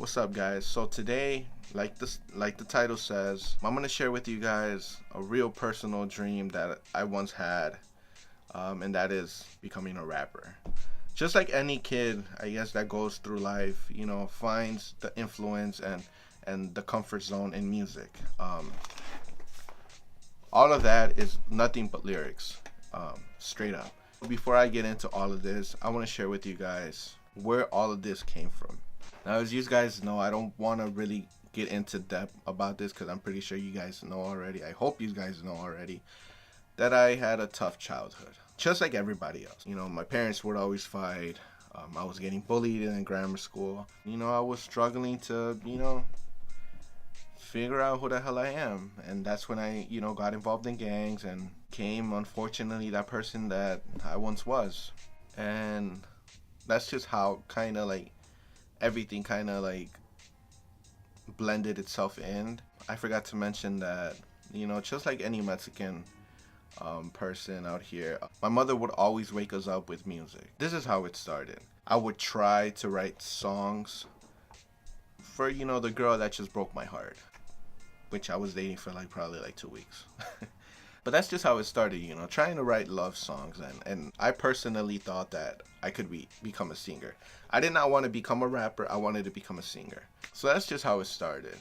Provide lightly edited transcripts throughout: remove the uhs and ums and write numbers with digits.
What's up, guys? So today, like the title says, I'm gonna share with you guys a real personal dream that I once had, and that is becoming a rapper. Just like any kid, I guess, that goes through life, finds the influence and the comfort zone in music. All of that is nothing but lyrics, straight up. Before I get into all of this, I want to share with you guys where all of this came from. Now, as you guys know, I don't want to really get into depth about this because I'm pretty sure you guys know already. I hope you guys know already that I had a tough childhood, just like everybody else. My parents would always fight. I was getting bullied in grammar school. I was struggling to, figure out who the hell I am. And that's when I, got involved in gangs and became, unfortunately, that person that I once was. And that's just how everything blended itself in. I forgot to mention that, just like any Mexican person out here, my mother would always wake us up with music. This is how it started. I would try to write songs for, the girl that just broke my heart, which I was dating for probably 2 weeks. But that's just how it started, trying to write love songs. And I personally thought that I could become a singer. I did not want to become a rapper. I wanted to become a singer. So that's just how it started.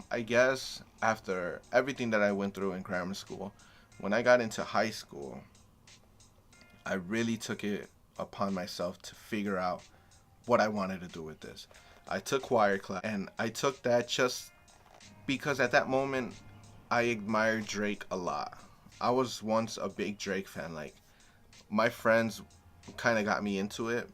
I guess after everything that I went through in grammar school, when I got into high school, I really took it upon myself to figure out what I wanted to do with this. I took choir class, and I took that just because at that moment, I admired Drake a lot. I was once a big Drake fan. My friends kind of got me into it.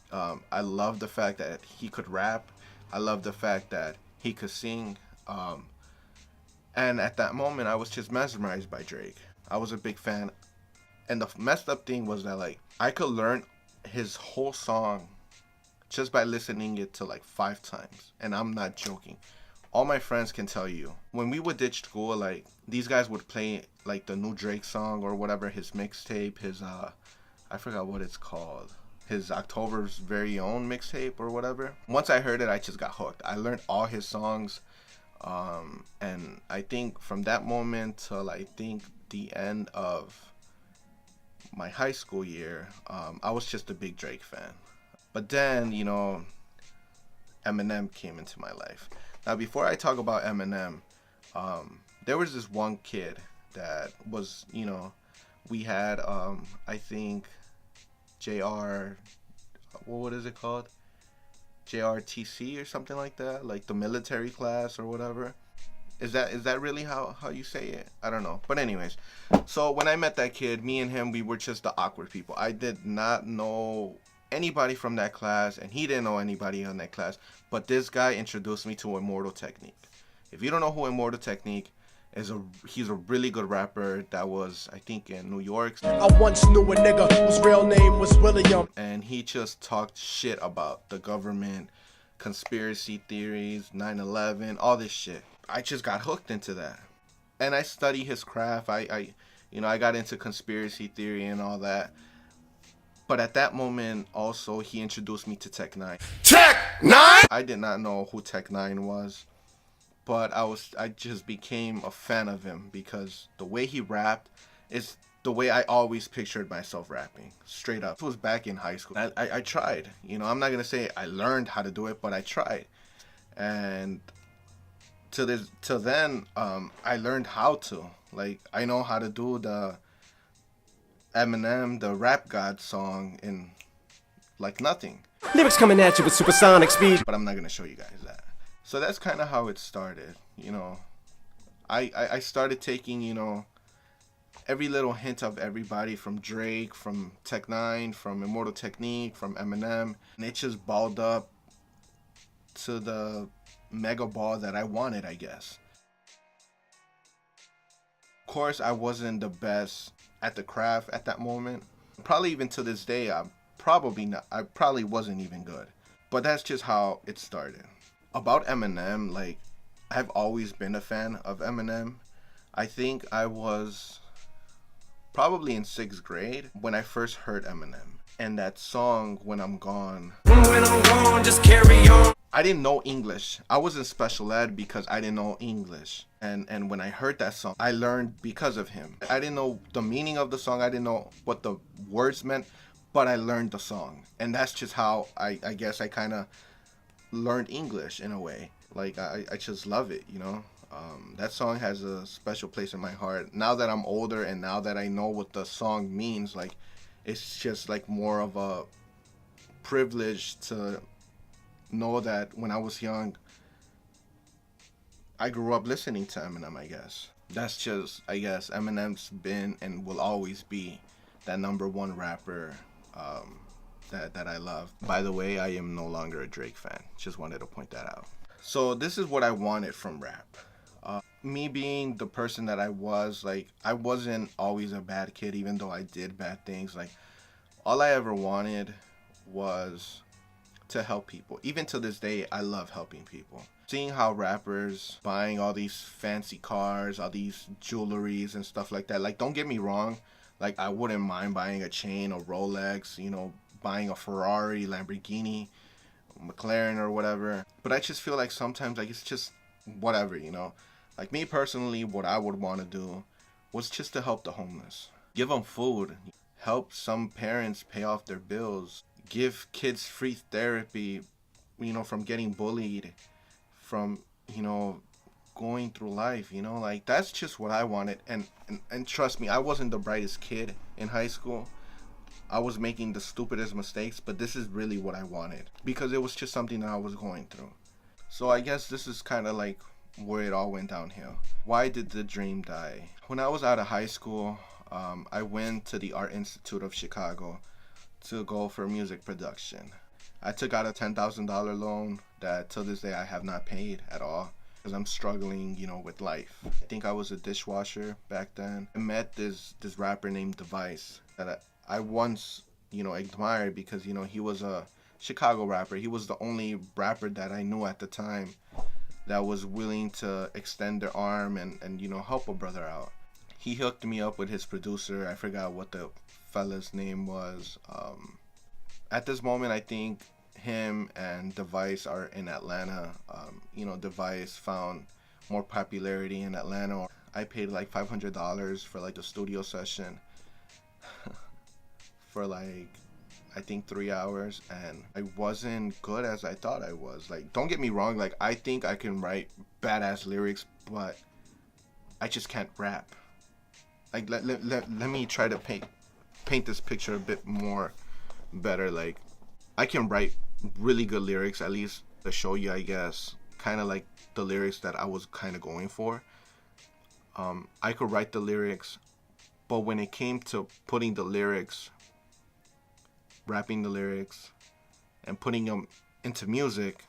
I love the fact that he could rap. I love the fact that he could sing. And at that moment, I was just mesmerized by Drake. I was a big fan. And the messed up thing was that I could learn his whole song just by listening it to 5 times. And I'm not joking. All my friends can tell you, when we would ditch school, these guys would play the new Drake song or whatever, his mixtape, his I forgot what it's called, his October's Very Own mixtape or whatever. Once I heard it, I just got hooked. I learned all his songs, and I think from that moment till the end of my high school year, I was just a big Drake fan. But then, Eminem came into my life. Now, before I talk about Eminem, there was this one kid that was, we had, I think, JR, what is it called? JRTC or something like that, the military class or whatever. Is that really how you say it? I don't know. But anyways, so when I met that kid, me and him, we were just the awkward people. I did not know anybody from that class, and he didn't know anybody in that class. But this guy introduced me to Immortal Technique. If you don't know who Immortal Technique is, he's a really good rapper that was, I think, in New York. I once knew a nigga whose real name was William. And he just talked shit about the government, conspiracy theories, 9/11, all this shit. I just got hooked into that. And I study his craft. I got into conspiracy theory and all that. But at that moment, also, he introduced me to Tech 9. Tech 9? I did not know who Tech 9 was, but I just became a fan of him because the way he rapped is the way I always pictured myself rapping, straight up. It was back in high school. I tried. I'm not going to say I learned how to do it, but I tried. And till then, I learned how to. I know how to do the Eminem, the Rap God song in nothing. Lyrics coming at you with supersonic speed. But I'm not gonna show you guys that. So that's kind of how it started. I started taking every little hint of everybody, from Drake, from Tech 9, from Immortal Technique, from Eminem, and it just balled up to the mega ball that I wanted, I guess. Of course, I wasn't the best at the craft at that moment. Probably even to this day, I probably wasn't even good. But that's just how it started. About Eminem, I've always been a fan of Eminem. I think I was probably in 6th grade when I first heard Eminem. And that song, When I'm Gone, just carry on. I didn't know English. I was in special ed because I didn't know English. And when I heard that song, I learned because of him. I didn't know the meaning of the song. I didn't know what the words meant, but I learned the song. And that's just how I guess I kind of learned English in a way. Like, I just love it, you know? That song has a special place in my heart. Now that I'm older and now that I know what the song means, like, it's just like more of a privilege to know that when I was young, I grew up listening to Eminem, I guess. That's just, I guess, Eminem's been and will always be that number one rapper that I love. By the way, I am no longer a Drake fan. Just wanted to point that out. So this is what I wanted from rap. Me being the person that I was, like, I wasn't always a bad kid, even though I did bad things. Like, all I ever wanted was to help people. Even to this day, I love helping people. Seeing how rappers buying all these fancy cars, all these jewelries and stuff like that. Like, don't get me wrong. Like, I wouldn't mind buying a chain, a Rolex, you know, buying a Ferrari, Lamborghini, McLaren or whatever. But I just feel like sometimes, like, it's just whatever, you know. Like, me personally, what I would want to do was just to help the homeless. Give them food. Help some parents pay off their bills. Give kids free therapy, you know, from getting bullied, from, you know, going through life, you know, like, that's just what I wanted. And trust me, I wasn't the brightest kid in high school. I was making the stupidest mistakes, but this is really what I wanted because it was just something that I was going through. So I guess this is kind of like where it all went downhill. Why did the dream die? When I was out of high school, I went to the Art Institute of Chicago to go for music production. I took out a $10,000 loan that till this day I have not paid at all because I'm struggling, you know, with life. I think I was a dishwasher back then. I met this rapper named Device that I once, you know, admired because, you know, he was a Chicago rapper. He was the only rapper that I knew at the time that was willing to extend their arm and you know, help a brother out. He hooked me up with his producer. I forgot what the fella's name was. At this moment, I think him and Device are in Atlanta. You know, Device found more popularity in Atlanta. I paid like $500 for like a studio session for like, I think 3 hours, and I wasn't good as I thought I was. Like, don't get me wrong, like, I think I can write badass lyrics, but I just can't rap. Like, let me try to paint this picture a bit more better. Like, I can write really good lyrics, at least to show you, I guess, kind of like the lyrics that I was kind of going for. I could write the lyrics, but when it came to putting the lyrics, rapping the lyrics, and putting them into music,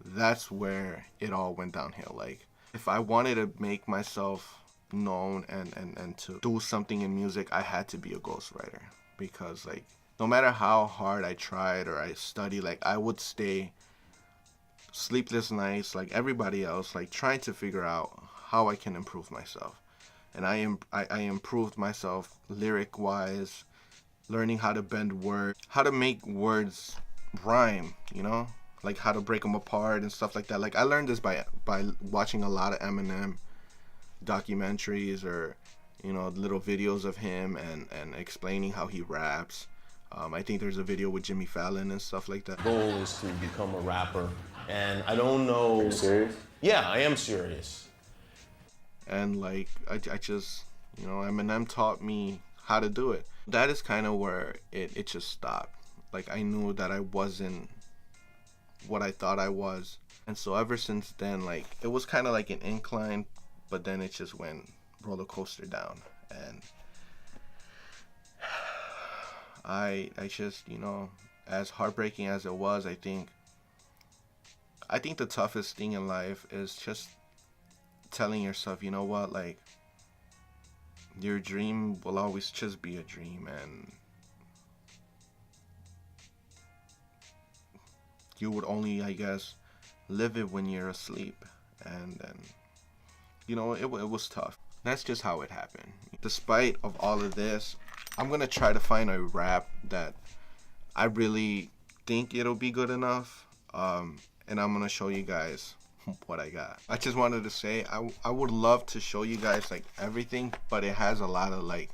that's where it all went downhill. Like, if I wanted to make myself known and to do something in music, I had to be a ghostwriter. Because, like, no matter how hard I tried or I studied, like, I would stay sleepless nights like everybody else, like, trying to figure out how I can improve myself. And I improved myself lyric wise, learning how to bend words, how to make words rhyme, you know, like how to break them apart and stuff like that. Like, I learned this by watching a lot of Eminem documentaries or, you know, little videos of him and explaining how he raps. I think there's a video with Jimmy Fallon and stuff like that. Goal is to become a rapper, and I don't know. Are you serious? Yeah, I am serious. And like, I just, you know, Eminem taught me how to do it. That is kind of where it just stopped. Like, I knew that I wasn't what I thought I was. And so ever since then, like, it was kind of like an incline, but then it just went roller coaster down. And I just, you know, as heartbreaking as it was, I think the toughest thing in life is just telling yourself, you know what, like, your dream will always just be a dream, and you would only, I guess, live it when you're asleep. And you know, it was tough. That's just how it happened. Despite of all of this, I'm gonna try to find a rap that I really think it'll be good enough, and I'm gonna show you guys what I got. I just wanted to say I would love to show you guys like everything, but it has a lot of like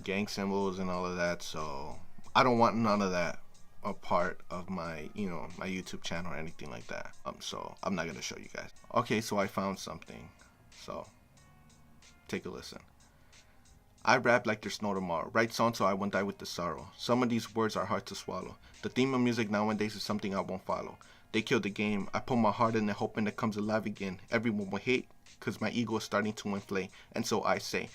gang symbols and all of that, so I don't want none of that a part of my, you know, my YouTube channel or anything like that. So I'm not gonna show you guys. Okay, so I found something, so take a listen. I rap like there's no tomorrow. Write songs so I won't die with the sorrow. Some of these words are hard to swallow. The theme of music nowadays is something I won't follow. They killed the game. I put my heart in it hoping it comes alive again. Everyone will hate cause my ego is starting to inflate. And so I say,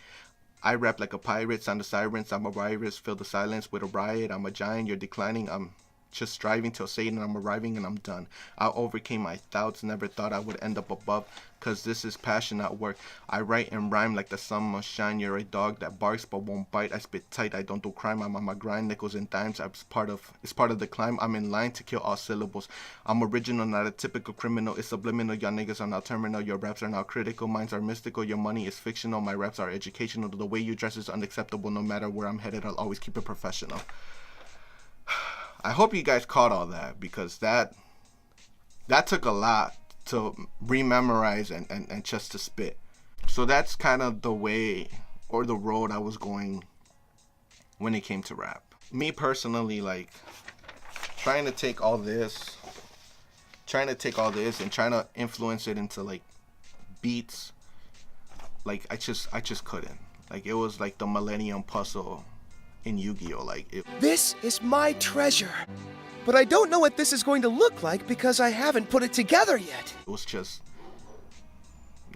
I rap like a pirate, sound the sirens, I'm a virus, fill the silence with a riot, I'm a giant, you're declining, I'm just striving till Satan, I'm arriving and I'm done. I overcame my doubts, never thought I would end up above, cause this is passion, not work. I write and rhyme like the sun must shine, you're a dog that barks but won't bite. I spit tight, I don't do crime, I'm on my grind, nickels and dimes, it's part of the climb, I'm in line to kill all syllables. I'm original, not a typical criminal, it's subliminal, y'all niggas are now terminal, your raps are now critical, minds are mystical, your money is fictional, my raps are educational, the way you dress is unacceptable, no matter where I'm headed, I'll always keep it professional. I hope you guys caught all that, because that took a lot to rememorize and just to spit. So that's kind of the way or the road I was going when it came to rap. Me personally, like trying to take all this and trying to influence it into like beats, like I just couldn't. Like it was like the Millennium Puzzle in Yu-Gi-Oh! This is my treasure. But I don't know what this is going to look like because I haven't put it together yet. It was just,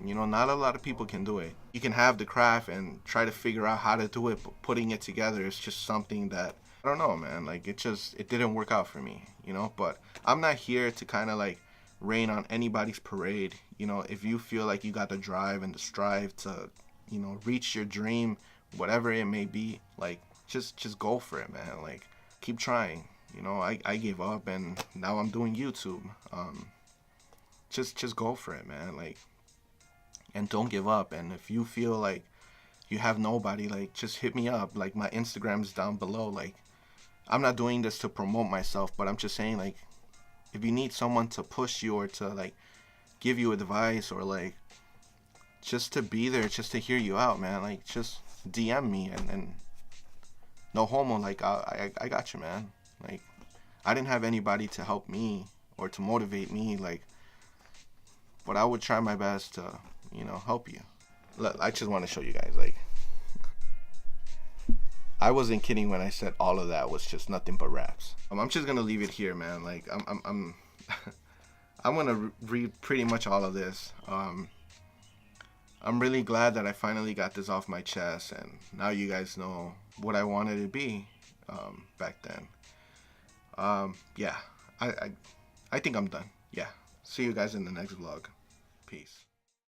you know, not a lot of people can do it. You can have the craft and try to figure out how to do it, but putting it together is just something that, I don't know, man. Like it didn't work out for me, you know? But I'm not here to kind of like rain on anybody's parade. You know, if you feel like you got the drive and the strive to, you know, reach your dream, whatever it may be, like, just go for it, man. Like, keep trying. You know, I gave up and now I'm doing YouTube. Just go for it, man. Like, and don't give up. And if you feel like you have nobody, like, just hit me up. Like, my Instagram is down below. Like, I'm not doing this to promote myself, but I'm just saying, like, if you need someone to push you or to, like, give you advice or, like, just to be there, just to hear you out, man. Like, just DM me and no homo, like, I got you, man. Like, I didn't have anybody to help me or to motivate me, like, but I would try my best to, you know, help you. Look, I just want to show you guys, like, I wasn't kidding when I said all of that was just nothing but raps. I'm just gonna leave it here, man. Like, I'm gonna read pretty much all of this. I'm really glad that I finally got this off my chest, and now you guys know what I wanted to be back then. Yeah, I think I'm done. Yeah, see you guys in the next vlog. Peace.